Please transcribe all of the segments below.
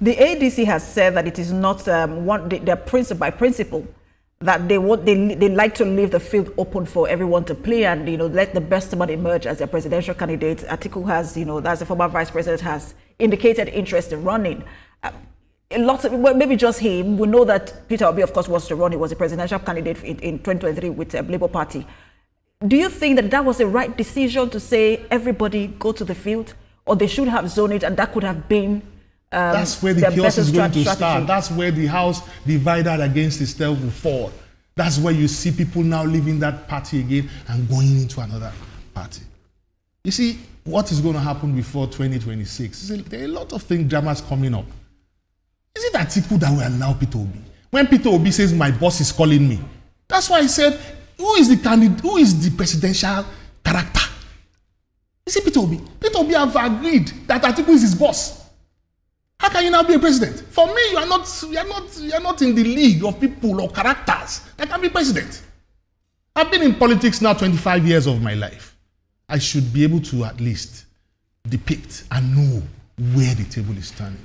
The ADC has said that it is not their by principle that they like to leave the field open for everyone to play and let the best man emerge as their presidential candidate. Atiku has, as the former vice president, has indicated interest in running. Lots of, well, maybe just him. We know that Peter Obi, of course, was to run. He was a presidential candidate in 2023 with the Labour Party. Do you think that was the right decision to say everybody go to the field, or they should have zoned it, and that could have been? That's where the chaos is going to start. That's where the house divided against itself will fall. That's where you see people now leaving that party again and going into another party. You see, what is going to happen before 2026? There are a lot of dramas coming up. Is it Atiku that will allow Peter Obi? When Peter Obi says, my boss is calling me, that's why I said, who is the candidate, who is the presidential character? You see, Peter Obi. Peter Obi have agreed that Atiku is his boss. How can you now be a president? For me, you are not in the league of people or characters that can be president. I've been in politics now 25 years of my life. I should be able to at least depict and know where the table is standing.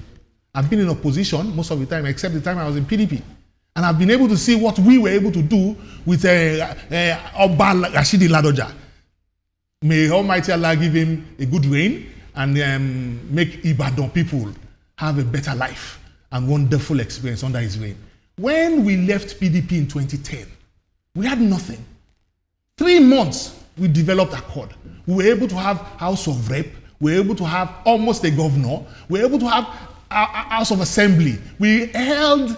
I've been in opposition most of the time, except the time I was in PDP. And I've been able to see what we were able to do with Oba Rashidi Ladoja. May Almighty Allah give him a good reign and make Ibadan people have a better life and wonderful experience under his reign. When we left PDP in 2010, we had nothing. 3 months, we developed Accord. We were able to have House of Rep. We were able to have almost a governor. We were able to have a House of Assembly. We held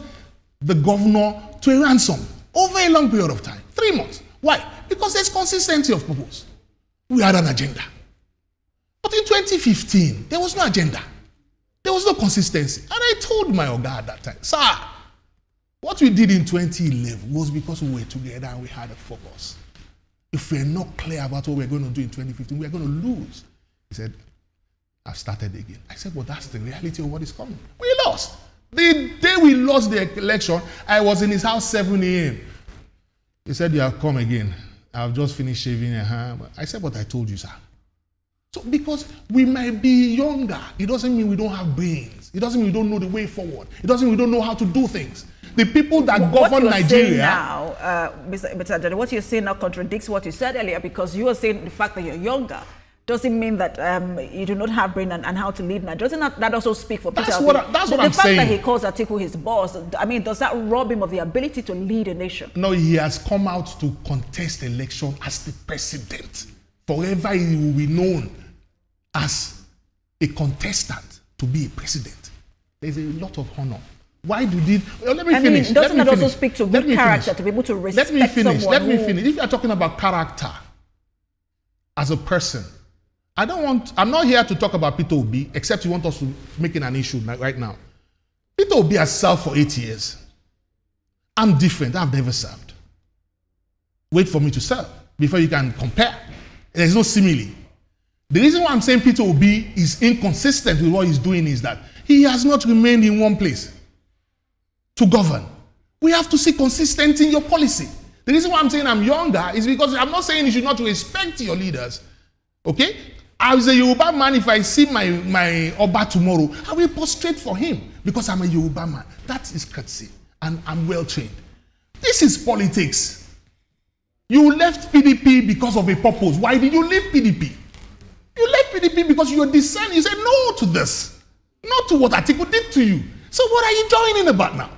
the governor to a ransom over a long period of time. 3 months. Why? Because there's consistency of purpose. We had an agenda. But in 2015, there was no agenda. There was no consistency. And I told my Oga at that time, sir, what we did in 2011 was because we were together and we had a focus. If we're not clear about what we're going to do in 2015, we're going to lose. He said, I've started again. I said, well, that's the reality of what is coming. We lost. The day we lost the election, I was in his house 7 a.m. He said, you have come again. I've just finished shaving your hand. I said, but I told you, sir. So because we might be younger, it doesn't mean we don't have brains. It doesn't mean we don't know the way forward. It doesn't mean we don't know how to do things. The people that govern Nigeria now, Mr. Ajani, what you're saying now contradicts what you said earlier, because you were saying the fact that you're younger doesn't mean that you do not have brain and how to lead Nigeria. Doesn't that also speak for Peter? That's what I'm saying. The fact that he calls Atiku his boss, I mean, does that rob him of the ability to lead a nation? No, he has come out to contest election as the president. Forever he will be known as a contestant to be a president. There's a lot of honor. Why do they? Let me finish. Doesn't that also speak to good character, to be able to respect someone? Let me finish. If you are talking about character as a person, I'm not here to talk about Peter Obi, except you want us to make it an issue right now. Peter Obi has served for 8 years. I'm different. I've never served. Wait for me to serve before you can compare. There's no simile. The reason why I'm saying Peter Obi is inconsistent with what he's doing is that he has not remained in one place to govern. We have to see consistency in your policy. The reason why I'm saying I'm younger is because I'm not saying you should not respect your leaders. Okay? As a Yoruba man, if I see my Oba tomorrow, I will prostrate for him because I'm a Yoruba man. That is courtesy, and I'm well trained. This is politics. You left PDP because of a purpose. Why did you leave PDP? You left PDP because you were discerning. You said no to this, not to what Atiku did to you. So what are you joining about now?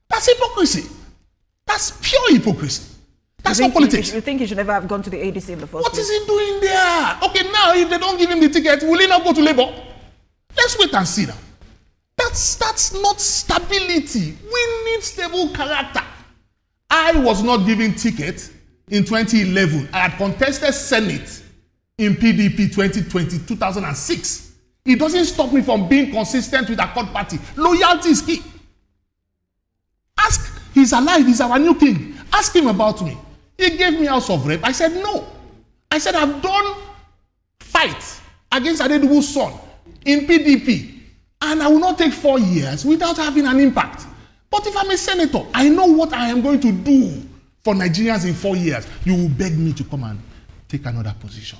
That's hypocrisy. That's pure hypocrisy. That's not politics. You think he should never have gone to the ADC in the first place? What is he doing there? Okay, now if they don't give him the ticket, will he not go to Labour? Let's wait and see now. That's not stability. We need stable character. I was not given ticket in 2011. I had contested Senate in PDP 2006. It doesn't stop me from being consistent with Accord Party. Loyalty is key. Ask, he's alive, he's our new king. Ask him about me. He gave me House of Rep. I said no. I said I've done fight against Adedubu's son in PDP. And I will not take 4 years without having an impact. But if I'm a senator, I know what I am going to do for Nigerians in 4 years. You will beg me to come and take another position.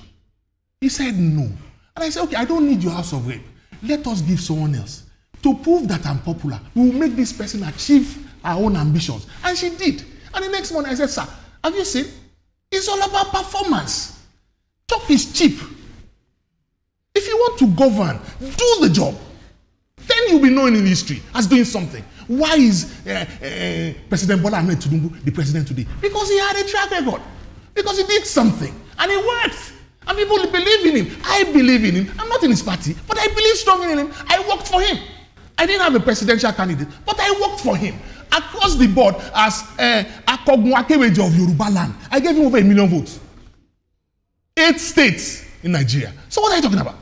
He said no. And I said, okay, I don't need your House of Rep. Let us give someone else. to prove that I'm popular, we will make this person achieve her own ambitions. And she did. And the next morning I said, sir, have you seen? It's all about performance. Job is cheap. If you want to govern, do the job. Then you'll be known in history as doing something. Why is President Bola Ahmed Tinubu the president today? Because he had a track record. Because he did something. And it worked. And people believe in him. I believe in him. I'm not in his party, but I believe strongly in him. I worked for him. I didn't have a presidential candidate, but I worked for him. Across the board, as Akogun Akeweji of Yoruba land, I gave him over 1 million votes. 8 states in Nigeria. So what are you talking about?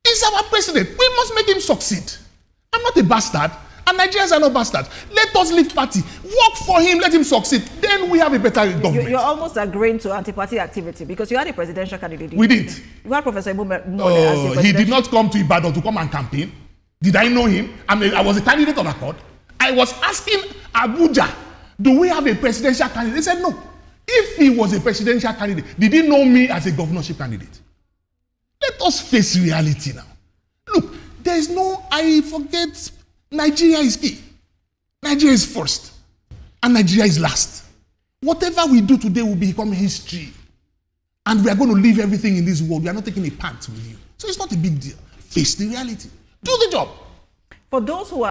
He's our president. We must make him succeed. I'm not a bastard, and Nigerians are not bastards. Let us leave party. Work for him, let him succeed. Then we have a better government. You're almost agreeing to anti-party activity because you had a presidential candidate. We didn't. You had Professor Mode as a presidential. He did not come to Ibadan to come and campaign. Did I know him? I was a candidate on Accord. I was asking Abuja, do we have a presidential candidate? They said no. If he was a presidential candidate, did he know me as a governorship candidate? Let us face reality now. Look, there is no, I forget, Nigeria is key. Nigeria is first. And Nigeria is last. Whatever we do today will become history. And we are going to leave everything in this world. We are not taking a part with you. So it's not a big deal. Face the reality. Do the job. For those who are